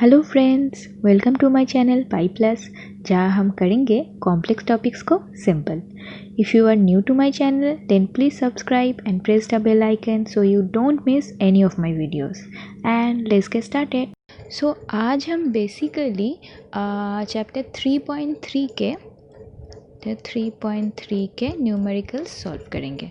Hello friends, welcome to my channel pi plus, जहाँ हम करेंगे कॉम्प्लेक्स टॉपिक्स को सिंपल। If you are new to my channel then please subscribe and press the bell icon so you don't miss any of my videos and let's get started. So आज हम basically chapter 3.3 के numericals solve करेंगे।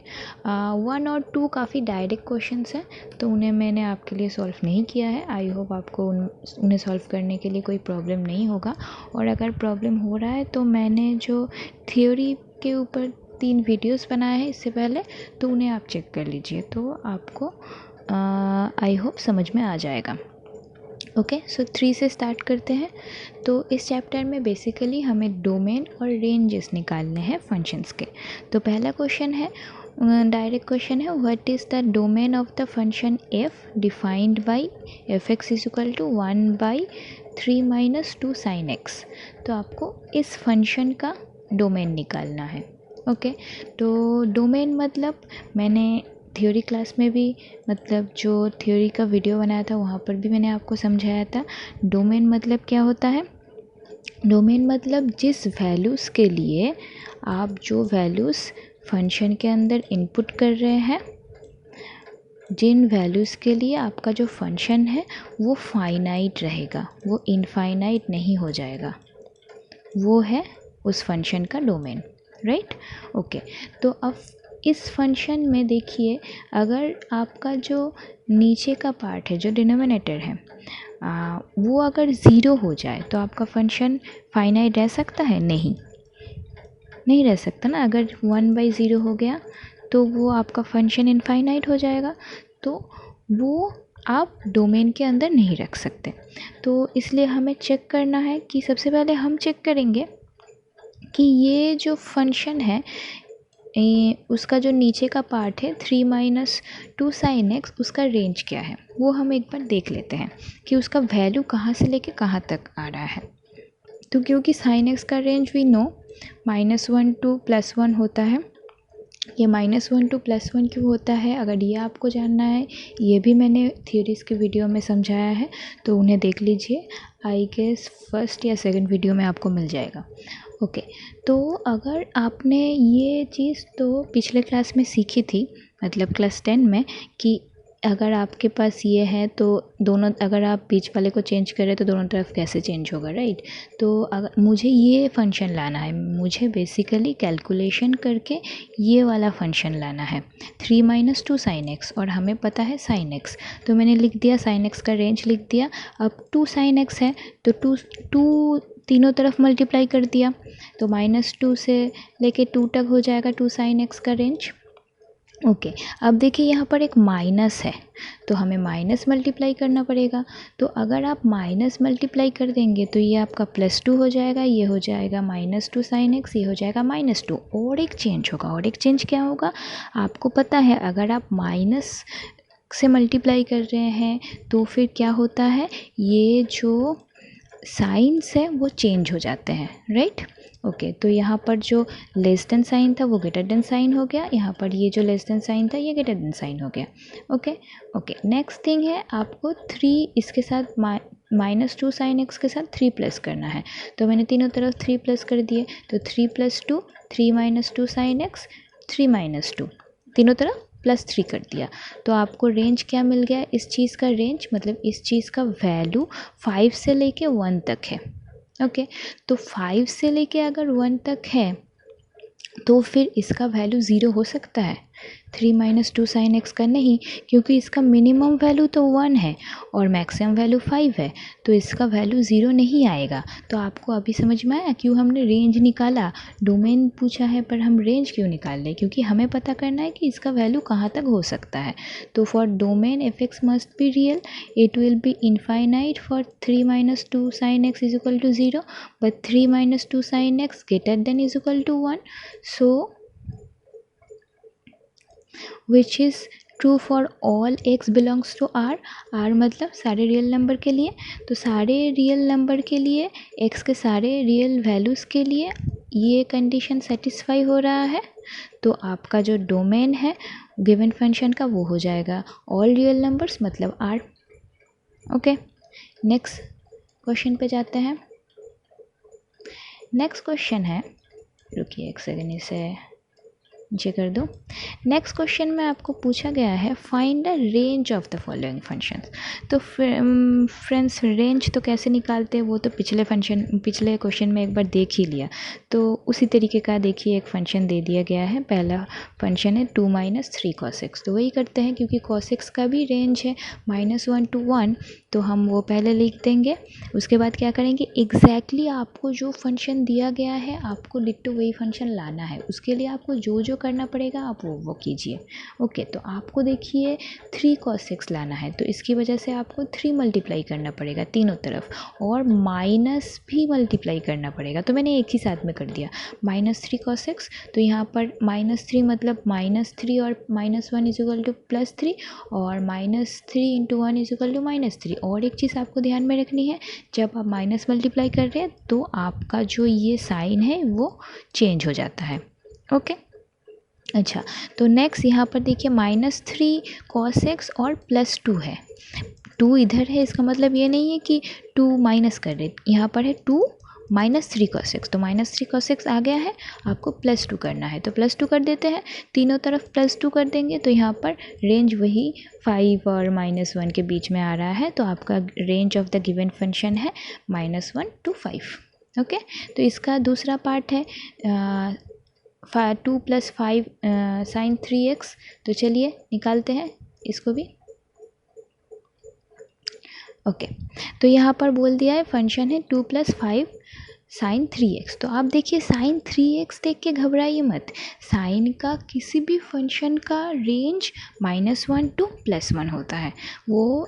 1 और 2 काफ़ी direct questions हैं, तो उन्हें मैंने आपके लिए सॉल्व नहीं किया है। आई होप आपको उन्हें सॉल्व करने के लिए कोई प्रॉब्लम नहीं होगा, और अगर प्रॉब्लम हो रहा है तो मैंने जो थ्योरी के ऊपर 3 वीडियोस बनाए हैं इससे पहले, तो उन्हें आप चेक कर लीजिए, तो आपको आई होप समझ में आ जाएगा। ओके, सो 3 से स्टार्ट करते हैं। तो इस चैप्टर में बेसिकली हमें डोमेन और रेंजेस निकालने हैं फंक्शंस के। तो पहला क्वेश्चन है, डायरेक्ट क्वेश्चन है, what is the domain of the function F defined by F X is equal to 1/3 - 2 sin x। तो आपको इस फंक्शन का डोमेन निकालना है। ओके, तो डोमेन मतलब मैंने थ्योरी क्लास में भी, मतलब जो थ्योरी का वीडियो बनाया था वहाँ पर भी मैंने आपको समझाया था। डोमेन मतलब क्या होता है? डोमेन मतलब जिस वैल्यूज़ के लिए आप जो वैल्यूज़ फंक्शन के अंदर इनपुट कर रहे हैं, जिन वैल्यूज़ के लिए आपका जो फंक्शन है वो फाइनाइट रहेगा, वो इनफाइनाइट नहीं हो जाएगा, वो है उस फंक्शन का डोमेन, राइट? ओके, तो अब इस फंक्शन में देखिए, अगर आपका जो नीचे का पार्ट है, जो डिनोमिनेटर है, वो अगर ज़ीरो हो जाए तो आपका फंक्शन फाइनाइट रह सकता है? नहीं रह सकता ना। अगर 1/0 हो गया तो वो आपका फंक्शन इनफाइनाइट हो जाएगा, तो वो आप डोमेन के अंदर नहीं रख सकते। तो इसलिए हमें चेक करना है कि सबसे पहले हम चेक करेंगे कि ये जो फंक्शन है, उसका जो नीचे का पार्ट है 3 - 2 sin x, उसका रेंज क्या है वो हम एक बार देख लेते हैं कि उसका वैल्यू कहाँ से लेके कहाँ तक आ रहा है। तो क्योंकि sin x का रेंज वी नो -1 to +1 होता है। ये -1 to +1 क्यों होता है, अगर ये आपको जानना है, ये भी मैंने थ्योरीज़ के वीडियो में समझाया है, तो उन्हें देख लीजिए। आई गेस फर्स्ट या सेकंड वीडियो में आपको मिल जाएगा। ओके, तो अगर आपने ये चीज़ तो पिछले क्लास में सीखी थी, मतलब क्लास 10 में, कि अगर आपके पास ये है तो दोनों, अगर आप बीच वाले को चेंज करें तो दोनों तरफ कैसे चेंज होगा, राइट? तो अगर मुझे ये फंक्शन लाना है, मुझे बेसिकली कैलकुलेशन करके ये वाला फंक्शन लाना है 3 - 2 sin x, और हमें पता है sin x, तो मैंने लिख दिया sin x का रेंज लिख दिया। अब 2 sin x है तो 2 तीनों तरफ मल्टीप्लाई कर दिया, तो -2 से लेके 2 तक हो जाएगा 2 sin x का रेंज। ओके, अब देखिए यहाँ पर एक माइनस है, तो हमें माइनस मल्टीप्लाई करना पड़ेगा। तो अगर आप माइनस मल्टीप्लाई कर देंगे तो ये आपका +2 हो जाएगा, ये हो जाएगा -2 sin x, ये हो जाएगा -2। और एक चेंज होगा, और एक चेंज क्या होगा आपको पता है? अगर आप माइनस से मल्टीप्लाई कर रहे हैं तो फिर क्या होता है, ये जो साइंस है वो चेंज हो जाते हैं, राइट? ओके, तो यहाँ पर जो लेस देन साइन था वो ग्रेटर देन साइन हो गया, यहाँ पर ये जो लेस देन साइन था ये ग्रेटर देन साइन हो गया। ओके, नेक्स्ट थिंग है, आपको 3 इसके साथ -2 sin x के साथ 3 प्लस करना है, तो मैंने तीनों तरफ 3 प्लस कर दिए, तो 3 + 2 3 - 2 sin x, 3 - 2 तीनों तरफ +3 कर दिया। तो आपको रेंज क्या मिल गया? इस चीज़ का रेंज मतलब इस चीज़ का वैल्यू 5 से लेके 1 तक है। ओके, तो 5 से लेके अगर 1 तक है तो फिर इसका वैल्यू 0 हो सकता है? 3 - 2 sin x का नहीं, क्योंकि इसका मिनिमम वैल्यू तो 1 है और मैक्सिमम वैल्यू 5 है, तो इसका वैल्यू 0 नहीं आएगा। तो आपको अभी समझ में आया क्यों हमने रेंज निकाला? डोमेन पूछा है पर हम रेंज क्यों निकाल रहे? क्योंकि हमें पता करना है कि इसका वैल्यू कहाँ तक हो सकता है। तो for domain F x must be real, it will be infinite for 3 - 2 sin x is equal to 0, but 3 - 2 sin x greater than is equal to 1. So which is true for all x belongs to r। r मतलब सारे real number के लिए, तो सारे real number के लिए, x के सारे रियल वैल्यूज़ के लिए ये कंडीशन सेटिस्फाई हो रहा है, तो आपका जो डोमेन है गिवन फंक्शन का वो हो जाएगा ऑल रियल नंबर्स मतलब r। ओके, नेक्स्ट क्वेश्चन पे जाते हैं। नेक्स्ट क्वेश्चन है, रुकिए एक सेकेंड, इसे नीचे कर दो। नेक्स्ट क्वेश्चन में आपको पूछा गया है find the range of the following functions. तो फ्रेंड्स रेंज तो कैसे निकालते हैं वो तो पिछले क्वेश्चन में एक बार देख ही लिया। तो उसी तरीके का देखिए एक फंक्शन दे दिया गया है। पहला फंक्शन है 2 - 3 cos x। तो वही करते हैं, क्योंकि cos x का भी रेंज है -1 to 1, तो हम वो पहले लिख देंगे। उसके बाद क्या करेंगे, एग्जैक्टली आपको जो फंक्शन दिया गया है आपको डिट्टो वही फंक्शन लाना है। उसके लिए आपको जो जो करना पड़ेगा आप वो कीजिए। ओके, तो आपको देखिए 3 cos x लाना है, तो इसकी वजह से आपको 3 मल्टीप्लाई करना पड़ेगा तीनों तरफ, और माइनस भी मल्टीप्लाई करना पड़ेगा। तो मैंने एक ही साथ में कर दिया -3 cos x। तो यहाँ पर -3 मतलब -3 और -1 = +3, और -3 × 1 = -3। और एक चीज़ आपको ध्यान में रखनी है, जब आप माइनस मल्टीप्लाई कर रहे हैं तो आपका जो ये साइन है वो चेंज हो जाता है। ओके, अच्छा, तो नेक्स्ट यहाँ पर देखिए -3 cos x और +2 है। 2 इधर है, इसका मतलब ये नहीं है कि 2 माइनस कर रहे, यहाँ पर है 2 -3 cos x। तो -3 cos x आ गया है, आपको +2 करना है, तो +2 कर देते हैं। तीनों तरफ +2 कर देंगे तो यहाँ पर रेंज वही 5 और -1 के बीच में आ रहा है। तो आपका range of the given function है -1 to 5। ओके, तो इसका दूसरा पार्ट है 2 + 5 sin 3x। तो चलिए निकालते हैं इसको भी। ओके, तो यहाँ पर बोल दिया है फंक्शन है 2 + 5 sin 3x। तो आप देखिए sin 3x देख के घबराइए मत। साइन का किसी भी फंक्शन का रेंज -1 to +1 होता है। वो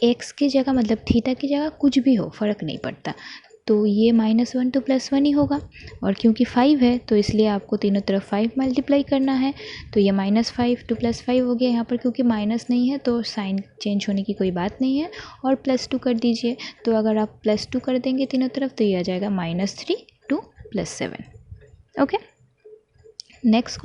x की जगह मतलब थीटा की जगह कुछ भी हो, फ़र्क नहीं पड़ता। तो ये -1 to +1 ही होगा, और क्योंकि 5 है तो इसलिए आपको तीनों तरफ 5 मल्टीप्लाई करना है। तो ये -5 to +5 हो गया। यहाँ पर क्योंकि माइनस नहीं है तो साइन चेंज होने की कोई बात नहीं है, और +2 कर दीजिए। तो अगर आप +2 कर देंगे तीनों तरफ तो ये आ जाएगा -3 to +7। ओके, नेक्स्ट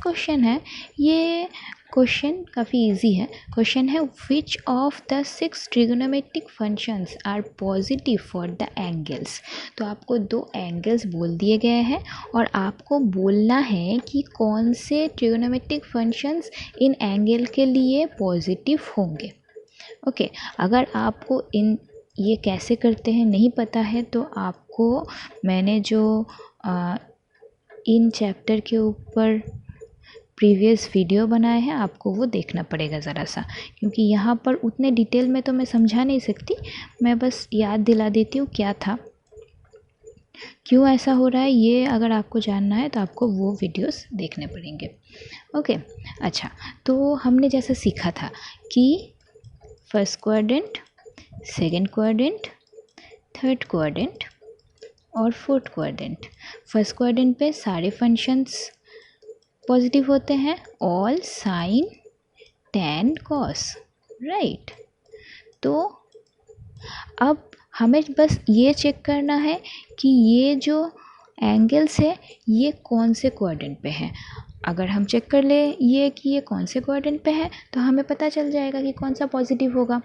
क्वेश्चन है, ये क्वेश्चन काफ़ी इजी है। क्वेश्चन है which of the 6 trigonometric functions are positive for the angles. तो आपको 2 एंगल्स बोल दिए गए हैं और आपको बोलना है कि कौन से ट्रिगोनोमेट्रिक फंक्शंस इन एंगल के लिए पॉजिटिव होंगे। ओके, अगर आपको ये कैसे करते हैं नहीं पता है तो आपको मैंने जो इन चैप्टर के ऊपर प्रीवियस वीडियो बनाए हैं आपको वो देखना पड़ेगा ज़रा सा, क्योंकि यहाँ पर उतने डिटेल में तो मैं समझा नहीं सकती। मैं बस याद दिला देती हूँ क्या था, क्यों ऐसा हो रहा है। ये अगर आपको जानना है तो आपको वो वीडियोस देखने पड़ेंगे। ओके, अच्छा, तो हमने जैसा सीखा था कि first quadrant, second quadrant, third quadrant और फोर्थ क्वाड्रेंट। फर्स्ट क्वाड्रेंट पे सारे फंक्शंस पॉजिटिव होते हैं, all sine tan cos, right. तो अब हमें बस ये चेक करना है कि ये जो एंगल्स है ये कौन से क्वाड्रेंट पे है। अगर हम चेक कर ले ये कि ये कौन से क्वाड्रेंट पे है तो हमें पता चल जाएगा कि कौन सा पॉजिटिव होगा,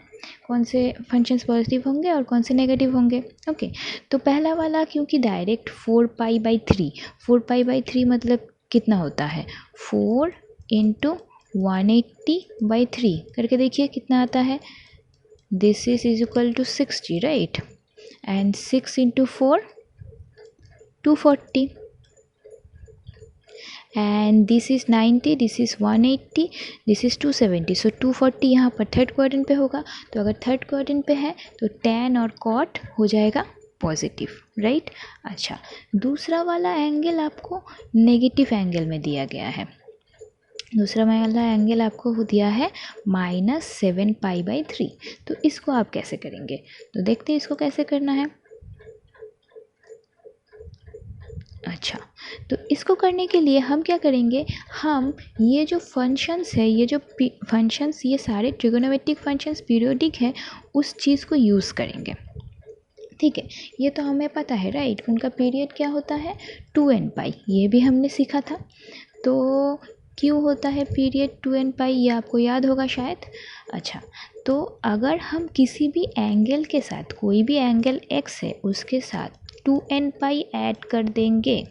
कौन से फंक्शंस पॉजिटिव होंगे और कौन से नेगेटिव होंगे। ओके, तो पहला वाला क्योंकि डायरेक्ट 4π/3 मतलब कितना होता है 4 × 180/3 करके देखिए कितना आता है। This is equal to 60, right, and 6 × 4 240, and this is 90, this is 180, this is 270। So 240 यहाँ पर थर्ड क्वाड्रेंट पे होगा। तो अगर थर्ड क्वाड्रेंट पे है तो tan और cot हो जाएगा पॉजिटिव, राइट। अच्छा, दूसरा वाला एंगल आपको नेगेटिव एंगल में दिया गया है। दूसरा वाला एंगल आपको दिया है -7π/3। तो इसको आप कैसे करेंगे, तो देखते हैं इसको कैसे करना है। अच्छा, तो इसको करने के लिए हम क्या करेंगे, हम ये जो फंक्शंस है, ये जो फंक्शंस, ये सारे ट्रिगोनोमेट्रिक फंक्शंस पीरियोडिक है, उस चीज़ को यूज़ करेंगे। ठीक है, ये तो हमें पता है, राइट। उनका पीरियड क्या होता है 2nπ, ये भी हमने सीखा था। तो क्यों होता है पीरियड 2nπ, ये आपको याद होगा शायद। अच्छा, तो अगर हम किसी भी एंगल के साथ, कोई भी एंगल x है उसके साथ 2n पाई ऐड कर देंगे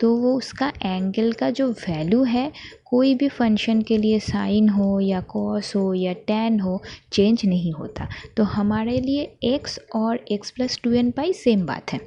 तो वो उसका एंगल का जो वैल्यू है, कोई भी फंक्शन के लिए साइन हो या कॉस हो या टैन हो, चेंज नहीं होता। तो हमारे लिए x और x प्लस 2n पाई सेम बात है।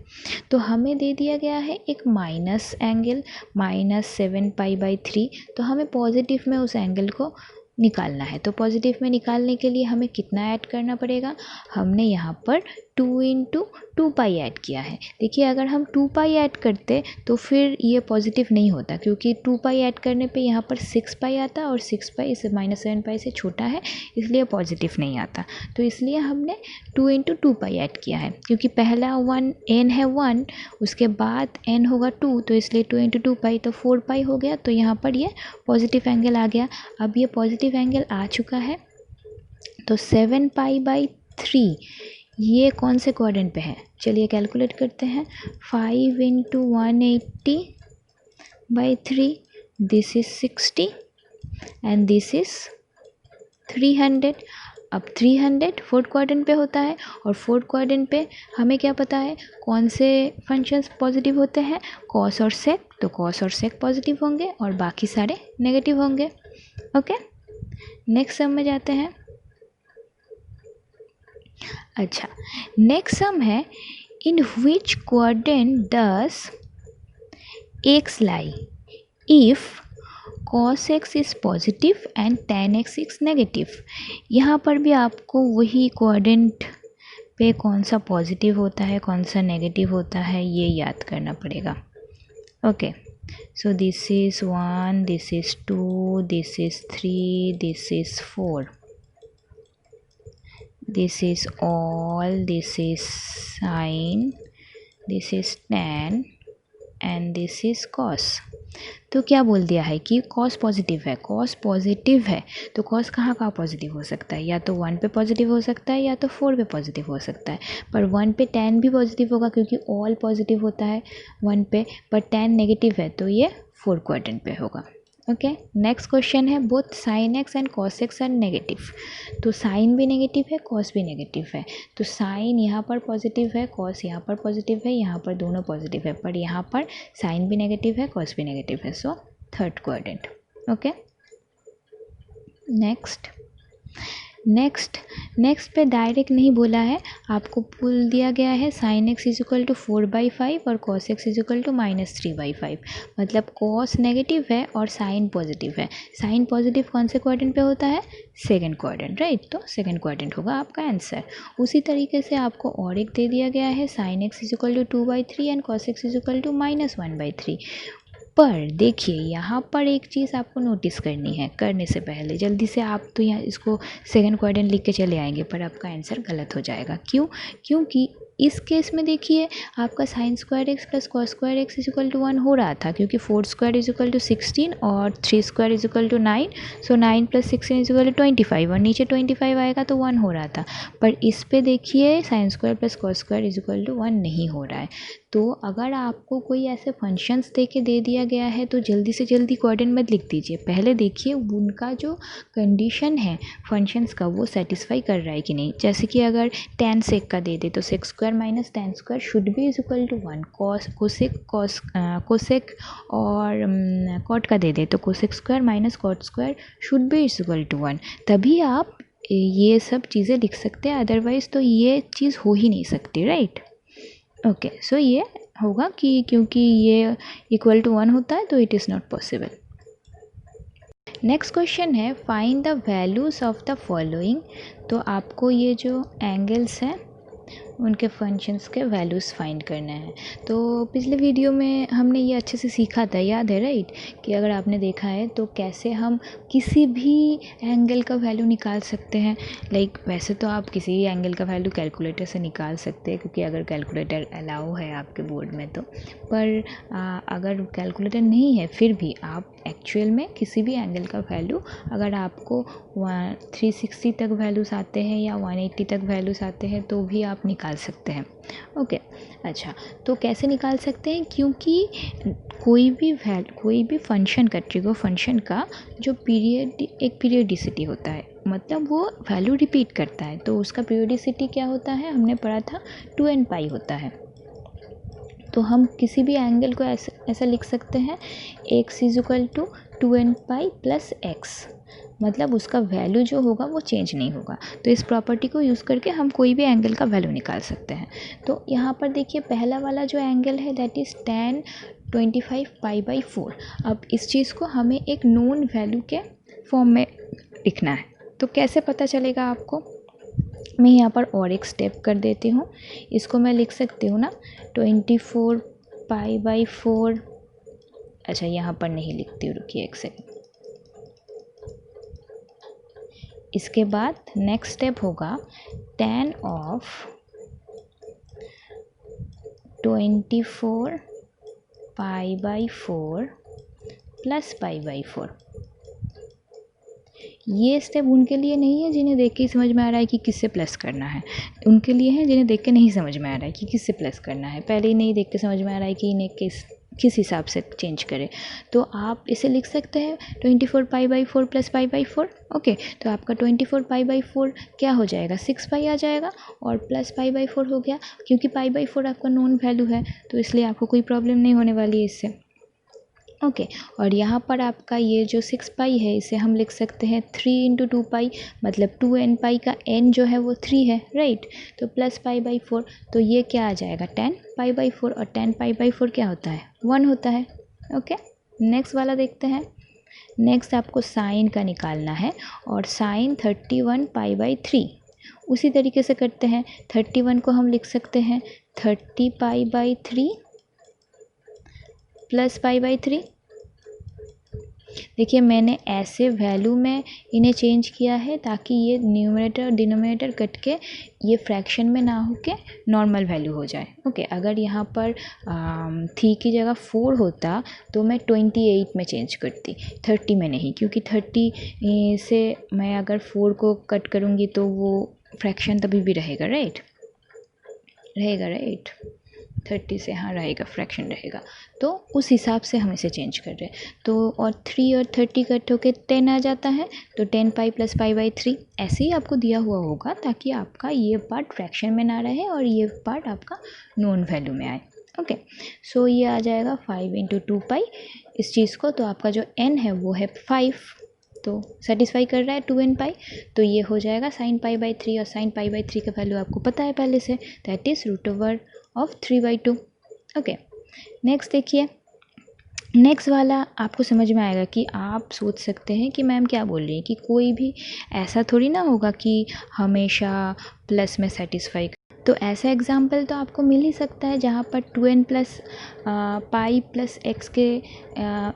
तो हमें दे दिया गया है एक माइनस एंगल -7 पाई/3। तो हमें पॉजिटिव में उस एंगल को निकालना है। तो पॉजिटिव में निकालने के लिए हमें कितना ऐड करना पड़ेगा? हमने यहाँ पर 2 इंटू 2 पाई ऐड किया है। देखिए अगर हम 2 पाई ऐड करते तो फिर ये पॉजिटिव नहीं होता, क्योंकि 2 पाई ऐड करने पे यहाँ पर 6 पाई आता है और 6 पाई इस -7 पाई से छोटा है, इसलिए पॉजिटिव नहीं आता। तो इसलिए हमने 2 इंटू 2 पाई ऐड किया है, क्योंकि पहला n है 1, उसके बाद n होगा 2, तो इसलिए 2 इंटू 2 पाई तो 4 पाई हो गया। तो यहाँ पर ये पॉजिटिव एंगल आ गया। अब ये पॉजिटिव एंगल आ चुका है, तो 7 पाई/3 ये कौन से क्वाड्रेंट पे है? चलिए कैलकुलेट करते हैं। 5 into 180/3, this is 60 and this is 300। अब 300 फोर्थ क्वाड्रेंट पे होता है, और फोर्थ क्वाड्रेंट पे हमें क्या पता है कौन से फंक्शंस पॉजिटिव होते हैं? कॉस और सेक। तो कॉस और सेक पॉजिटिव होंगे और बाकी सारे नेगेटिव होंगे। ओके, नेक्स्ट सम में जाते हैं। अच्छा, नेक्स्ट सम है, in which quadrant does x lie if cos x is positive and tan x is negative. यहाँ पर भी आपको वही क्वाड्रेंट पे कौन सा पॉजिटिव होता है कौन सा नेगेटिव होता है ये याद करना पड़ेगा। Okay, so this is 1, this is 2, this is 3, this is 4, this is all, this is sin, this is tan and this is cos। तो क्या बोल दिया है कि cos पॉजिटिव है। cos पॉजिटिव है तो cos कहाँ कहाँ पॉजिटिव हो सकता है? या तो 1 पे पॉजिटिव हो सकता है या तो 4 पे पॉजिटिव हो सकता है। पर 1 पे tan भी पॉजिटिव होगा, क्योंकि ऑल पॉजिटिव होता है 1 पे, पर tan नेगेटिव है तो ये 4 क्वाड्रेंट पे होगा। ओके, नेक्स्ट क्वेश्चन है, both sine X and cos X are negative. तो साइन भी नेगेटिव है, कॉस भी नेगेटिव है। तो साइन यहाँ पर पॉजिटिव है, कॉस यहाँ पर पॉजिटिव है, यहाँ पर दोनों पॉजिटिव है, पर यहाँ पर साइन भी नेगेटिव है, कॉस भी नेगेटिव है। So third quadrant. Okay, next पे डायरेक्ट नहीं बोला है, आपको बोल दिया गया है sine X is equal to 4/5 और cos X is equal to -3/5। मतलब कॉस नेगेटिव है और साइन पॉजिटिव है। साइन पॉजिटिव कौन से क्वाड्रेंट पे होता है? Second quadrant, right. तो सेकंड क्वाड्रेंट होगा आपका आंसर। उसी तरीके से आपको और एक दे दिया गया है, sine X is equal to 2/3 and cos X is equal to -1/3। पर देखिए यहाँ पर एक चीज़ आपको नोटिस करनी है, करने से पहले जल्दी से आप तो यहाँ इसको सेकंड क्वाड्रेंट लिख के चले आएंगे, पर आपका आंसर गलत हो जाएगा। क्यों? क्योंकि इस केस में देखिए आपका sine square X plus cos square X is equal to 1 हो रहा था, क्योंकि 4 स्क्वायर इज इक्वल टू 16 और 3 square is equal to 9। So 9 plus 16 is equal to 25 और नीचे 25 आएगा तो 1 हो रहा था। पर इस पे देखिए sine square plus cos square is equal to 1 नहीं हो रहा है। तो अगर आपको कोई ऐसे फंक्शंस दे के दे दिया गया है तो जल्दी से जल्दी क्वाड्रेंट मत लिख दीजिए, पहले देखिए उनका जो कंडीशन है फंक्शंस का वो सेटिस्फाई कर रहा है कि नहीं। जैसे कि अगर tan सेक का दे दे तो sec square minus tan square should be is equal to 1। Cosec और कॉट का दे दे तो cosec square minus cot square should be is equal to 1। तभी आप ये सब चीज़ें लिख सकते हैं, अदरवाइज़ तो ये चीज़ हो ही नहीं सकती, राइट। ओके, सो ये होगा कि क्योंकि ये इक्वल टू 1 होता है तो it is not possible. Next question है, find the values of the following. तो आपको ये जो एंगल्स हैं उनके फंक्शंस के वैल्यूज़ फाइंड करना है। तो पिछले वीडियो में हमने ये अच्छे से सीखा था, याद है, राइट, कि अगर आपने देखा है तो कैसे हम किसी भी एंगल का वैल्यू निकाल सकते हैं। लाइक वैसे तो आप किसी एंगल का वैल्यू कैलकुलेटर से निकाल सकते हैं, क्योंकि अगर कैलकुलेटर अलाउ है आपके बोर्ड में तो। पर अगर कैलकुलेटर नहीं है फिर भी आप एक्चुअल में किसी भी एंगल का वैल्यू, अगर आपको 360 तक वैल्यूज़ आते हैं या 180 तक वैल्यूज़ आते हैं तो भी आप निकाल सकते हैं। ओके, अच्छा, तो कैसे निकाल सकते हैं? क्योंकि कोई भी फंक्शन का ट्रिगर फंक्शन का जो एक पीरियडिसिटी होता है, मतलब वो वैल्यू रिपीट करता है, तो उसका पीरियोडिसिटी क्या होता है, हमने पढ़ा था 2n पाई होता है। तो हम किसी भी एंगल को ऐसा लिख सकते हैं, x is to 2n pi plus x, मतलब उसका वैल्यू जो होगा वो चेंज नहीं होगा। तो इस प्रॉपर्टी को यूज़ करके हम कोई भी एंगल का वैल्यू निकाल सकते हैं। तो यहाँ पर देखिए पहला वाला जो एंगल है that is tan 25 pi by 4। अब इस चीज़ को हमें एक नोन वैल्यू के फॉर्म में लिखना है, तो कैसे पता चलेगा आपको, मैं यहाँ पर और एक स्टेप कर देती हूँ। इसको मैं लिख सकती हूँ ना 24 पाई बाई 4, अच्छा यहाँ पर नहीं लिखती हूँ, रुकिए एक सेकंड। इसके बाद नेक्स्ट स्टेप होगा tan of 24 pi by 4 plus pi by 4। ये स्टेप उनके लिए नहीं है जिन्हें देख के ही समझ में आ रहा है कि किससे प्लस करना है, उनके लिए है जिन्हें देख के नहीं समझ में आ रहा है कि किससे प्लस करना है, पहले ही नहीं देख के समझ में आ रहा है कि इन्हें किस हिसाब से चेंज करें। तो आप इसे लिख सकते हैं 24 pi by 4 plus pi by 4। Okay, तो आपका 24 पाई बाई 4 क्या हो जाएगा, 6 पाई आ जाएगा, और प्लस पाई बाई 4 हो गया, क्योंकि पाई बाई 4 आपका नोन वैल्यू है, तो इसलिए आपको कोई प्रॉब्लम नहीं होने वाली है इससे। ओके, और यहाँ पर आपका ये जो 6 पाई है इसे हम लिख सकते हैं 3 इंटू 2 पाई, मतलब 2n पाई का n जो है वो 3 है, राइट। तो प्लस पाई बाई 4, तो ये क्या आ जाएगा 10 पाई बाई 4, और 10 पाई बाई 4 क्या होता है, 1 होता है। ओके, नेक्स्ट वाला देखते हैं। नेक्स्ट आपको साइन का निकालना है, और साइन 31 पाई बाई 3 उसी तरीके से करते हैं। 31 को हम लिख सकते हैं 30 पाई बाई 3 प्लस पाई बाई 3। देखिए मैंने ऐसे वैल्यू में इन्हें चेंज किया है ताकि ये न्यूमरेटर और डिनोमिनेटर कट के ये फ्रैक्शन में ना हो के नॉर्मल वैल्यू हो जाए। ओके, अगर यहाँ पर 3 की जगह 4 होता तो मैं 28 में चेंज करती, 30 में नहीं, क्योंकि 30 से मैं अगर 4 को कट करूँगी तो वो फ्रैक्शन तभी भी रहेगा, राइट, 30 से, हाँ रहेगा, फ्रैक्शन रहेगा, तो उस हिसाब से हम इसे चेंज कर रहे हैं। तो और 3 और 30 कट होके 10 आ जाता है, तो 10 पाई प्लस पाई बाई 3 ऐसे ही आपको दिया हुआ होगा ताकि आपका ये पार्ट फ्रैक्शन में ना रहे और ये पार्ट आपका नॉन वैल्यू में आए। ओके, सो ये आ जाएगा 5 इंटू 2 पाई इस चीज़ को, तो आपका जो n है वो है 5, तो सेटिस्फाई कर रहा है 2n पाई, तो ये हो जाएगा साइन पाई बाई 3, और साइन पाई बाई 3 का वैल्यू आपको पता है पहले से, that is √over of 3/2। Okay, next देखिए, नेक्स्ट वाला आपको समझ में आएगा कि आप सोच सकते हैं कि मैम क्या बोल रही है, कि कोई भी ऐसा थोड़ी ना होगा कि हमेशा प्लस में सेटिस्फाई। तो ऐसा एग्जाम्पल तो आपको मिल ही सकता है जहाँ पर 2n plus pi plus x के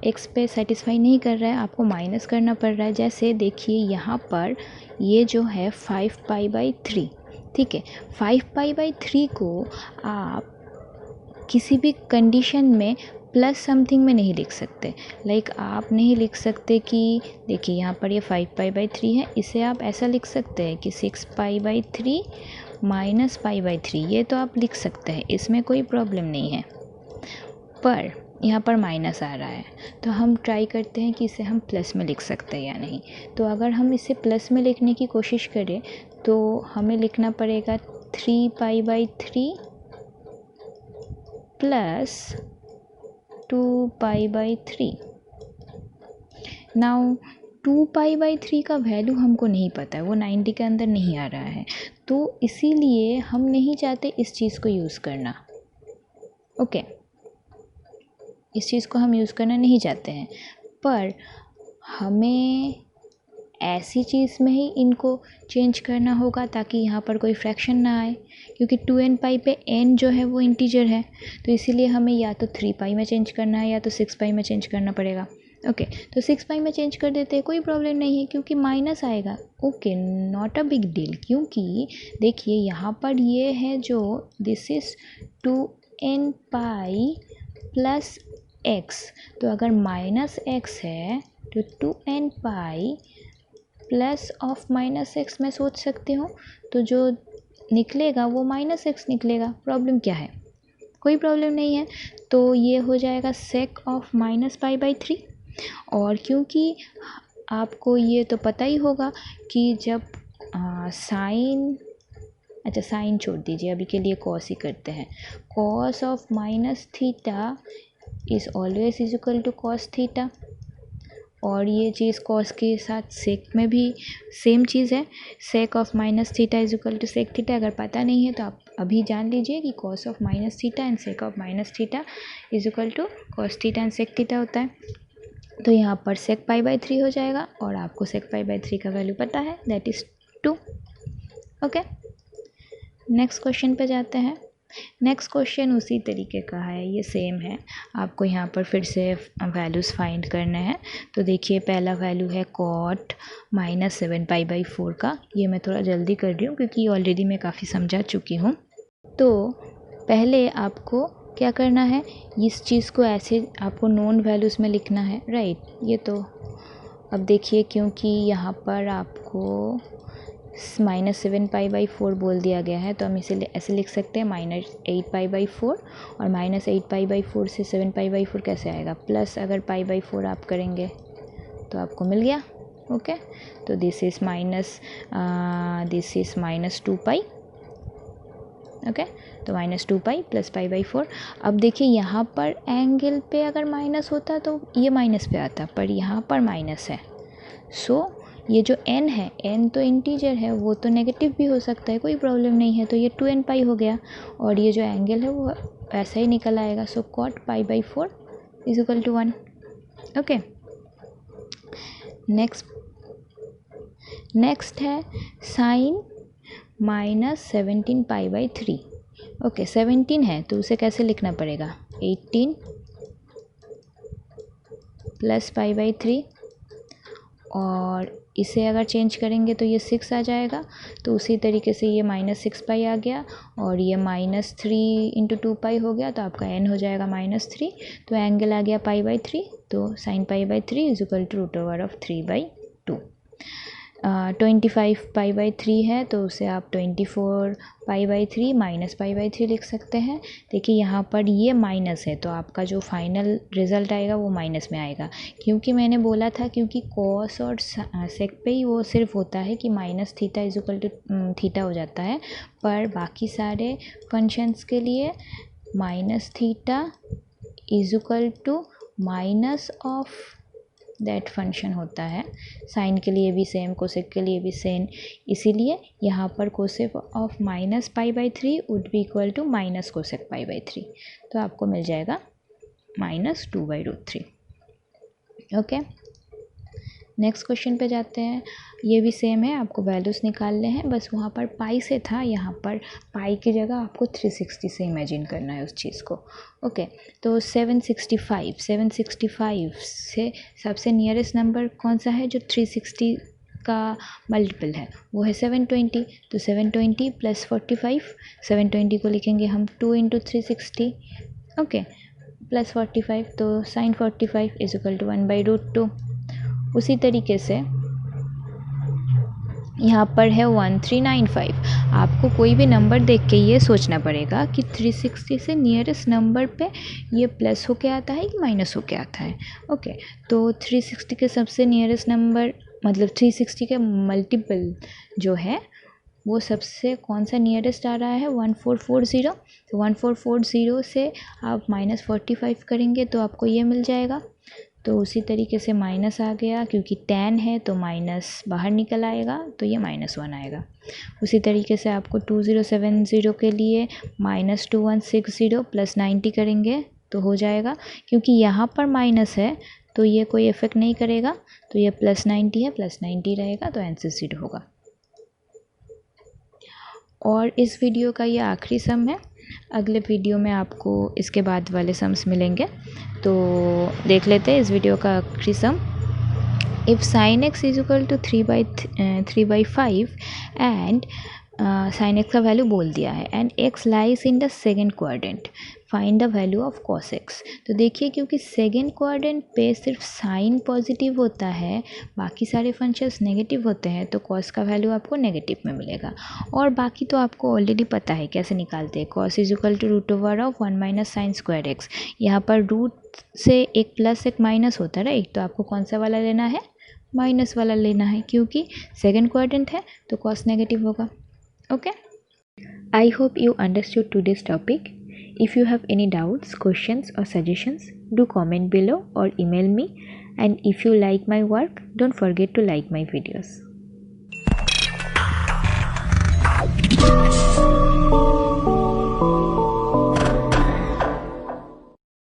एक्स पे सेटिस्फाई नहीं कर रहा है, आपको माइनस करना पड़ रहा है। जैसे देखिए यहाँ पर ये जो है 5 पाई बाई 3, ठीक है, 5 पाई बाई 3 को आप किसी भी कंडीशन में प्लस समथिंग में नहीं लिख सकते। लाइक आप नहीं लिख सकते कि देखिए यहाँ पर ये 5 पाई बाई 3 है, इसे आप ऐसा लिख सकते हैं कि 6 पाई बाई 3 माइनस पाई बाई 3, ये तो आप लिख सकते हैं, इसमें कोई प्रॉब्लम नहीं है। पर यहाँ पर माइनस आ रहा है, तो हम ट्राई करते हैं कि इसे हम प्लस में लिख सकते हैं या नहीं। तो अगर हम इसे प्लस में लिखने की कोशिश करें तो हमें लिखना पड़ेगा 3 पाई by 3 plus 2 pi by 3। Now 2 pi by 3 का वैल्यू हमको नहीं पता है, वो 90 के अंदर नहीं आ रहा है, तो इसीलिए हम नहीं चाहते इस चीज़ को यूज़ करना। ओके, इस चीज़ को हम यूज़ करना नहीं चाहते हैं, पर हमें ऐसी चीज़ में ही इनको चेंज करना होगा ताकि यहाँ पर कोई फ्रैक्शन ना आए, क्योंकि 2n पाई पे n जो है वो इंटीजर है, तो इसीलिए हमें या तो 3 पाई में चेंज करना है या तो 6 पाई में चेंज करना पड़ेगा। ओके, तो 6 पाई में चेंज कर देते हैं, कोई प्रॉब्लम नहीं है क्योंकि माइनस आएगा। Okay, not a big deal, क्योंकि देखिए यहाँ पर ये है जो this is 2n pi plus x, तो अगर माइनस x है तो 2n pi plus of minus x मैं सोच सकती हूँ, तो जो निकलेगा वो माइनस एक्स निकलेगा। प्रॉब्लम क्या है, कोई प्रॉब्लम नहीं है, तो ये हो जाएगा सेक ऑफ माइनस पाई बाई 3। और क्योंकि आपको ये तो पता ही होगा कि जब साइन, अच्छा साइन छोड़ दीजिए, अभी के लिए कॉस ही करते हैं। Cos of minus theta is always is equal to cos theta, और ये चीज़ कॉस के साथ सेक में भी सेम चीज़ है। Sec of minus theta is equal to sec theta. अगर पता नहीं है तो आप अभी जान लीजिए कि cos of minus theta and sec of minus theta is equal to cos theta and sec theta होता है। तो यहाँ पर सेक पाई बाई 3 हो जाएगा, और आपको सेक पाई बाई 3 का वैल्यू पता है, that is 2। Okay, next question पे जाते हैं। नेक्स्ट क्वेश्चन उसी तरीके का है, ये सेम है। आपको यहाँ पर फिर से वैल्यूज़ फाइंड करने हैं। तो देखिए पहला वैल्यू है कॉट माइनस 7 पाई बाई 4 का। ये मैं थोड़ा जल्दी कर रही हूँ क्योंकि ऑलरेडी मैं काफ़ी समझा चुकी हूँ। तो पहले आपको क्या करना है, इस चीज़ को ऐसे आपको नोन वैल्यूज़ में लिखना है, राइट। ये तो अब देखिए, क्योंकि यहाँ पर आपको -7 पाई बाई 4 बोल दिया गया है, तो हम इसे ऐसे लिख सकते हैं -8 पाई बाई 4, और -8 पाई बाई 4 से 7 पाई बाई 4 कैसे आएगा, प्लस अगर पाई बाई 4 आप करेंगे तो आपको मिल गया। ओके, तो दिस इज़ -2 पाई। ओके, तो -2 पाई प्लस पाई बाई 4। अब देखिए यहाँ पर एंगल पे अगर माइनस होता तो ये माइनस पे आता, पर यहाँ पर माइनस है। सो ये जो n है, n तो इंटीजर है, वो तो नेगेटिव भी हो सकता है, कोई प्रॉब्लम नहीं है। तो ये 2n पाई हो गया, और ये जो एंगल है वो ऐसा ही निकल आएगा। So cot pi by 4 is equal to 1। Okay, next है साइन -17 पाई बाई 3। ओके, 17 है तो उसे कैसे लिखना पड़ेगा, 18 प्लस पाई बाई 3, और इसे अगर चेंज करेंगे तो ये 6 आ जाएगा। तो उसी तरीके से ये -6 पाई आ गया, और ये -3 इंटू 2 पाई हो गया, तो आपका n हो जाएगा -3। तो एंगल आ गया पाई बाई 3, तो sine pi by 3 is equal to √3/2। 25 pi by 3 है, तो उसे आप 24 pi by 3 minus pi by 3 लिख सकते हैं। देखिए यहाँ पर ये माइनस है, तो आपका जो फाइनल रिज़ल्ट आएगा वो माइनस में आएगा, क्योंकि मैंने बोला था क्योंकि कॉस और सेक पे ही वो सिर्फ होता है कि minus theta is equal to theta हो जाता है, पर बाकी सारे फंक्शंस के लिए minus theta is equal to minus of that function होता है। साइन के लिए भी सेम, कोसेक के लिए भी सेम, इसीलिए यहाँ पर cosec of minus pi by 3 would be equal to minus cosec pi by 3। तो आपको मिल जाएगा -2/√3। ओके, नेक्स्ट क्वेश्चन पे जाते हैं। ये भी सेम है, आपको वैल्यूज़ निकालने हैं, बस वहाँ पर पाई से था, यहाँ पर पाई की जगह आपको 360 से इमेजिन करना है उस चीज़ को। ओके, तो 765 से सबसे नियरेस्ट नंबर कौन सा है जो 360 का मल्टीपल है, वो है 720। तो 720 प्लस 45, 720 को लिखेंगे हम 2 इंटू 360, ओके, प्लस 45, तो साइन 45 इज इक्वल टू 1/√2। उसी तरीके से यहाँ पर है 1395। आपको कोई भी नंबर देख के ये सोचना पड़ेगा कि 360 से नियरेस्ट नंबर पे ये प्लस होके आता है कि माइनस होके आता है। ओके, तो 360 के सबसे नियरेस्ट नंबर, मतलब 360 के मल्टीपल जो है वो सबसे कौन सा नियरेस्ट आ रहा है, 1440। तो 1440 से आप -45 करेंगे तो आपको ये मिल जाएगा। तो उसी तरीके से माइनस आ गया, क्योंकि 10 है तो माइनस बाहर निकल आएगा, तो ये -1 आएगा। उसी तरीके से आपको 2070 के लिए -2160 प्लस 90 करेंगे तो हो जाएगा। क्योंकि यहाँ पर माइनस है तो ये कोई इफेक्ट नहीं करेगा, तो ये +90 है, +90 रहेगा, तो आंसर 0 होगा। और इस वीडियो का ये आखिरी सम है। अगले वीडियो में आपको इसके बाद वाले सम्स मिलेंगे, तो देख लेते हैं इस वीडियो का आखिरी sum. If sin x is equal to 3/5 and sin x का वैल्यू बोल दिया है, and x lies in the second quadrant, find the value of cos x। तो देखिए, क्योंकि सेकेंड क्वाड्रेंट पे सिर्फ साइन पॉजिटिव होता है, बाकी सारे फंक्शंस नेगेटिव होते हैं, तो cos का वैल्यू आपको नेगेटिव में मिलेगा। और बाकी तो आपको ऑलरेडी पता है कैसे निकालते हैं। cos is equal to √1 - sin square x। यहाँ पर रूट से एक प्लस एक माइनस होता है, राइट, तो आपको कौन सा वाला लेना है, माइनस वाला लेना है क्योंकि सेकंड क्वाड्रेंट है तो कॉस नेगेटिव होगा। Okay, I hope you understood today's topic. If you have any doubts, questions or suggestions, do comment below or email me. And if you like my work, don't forget to like my videos.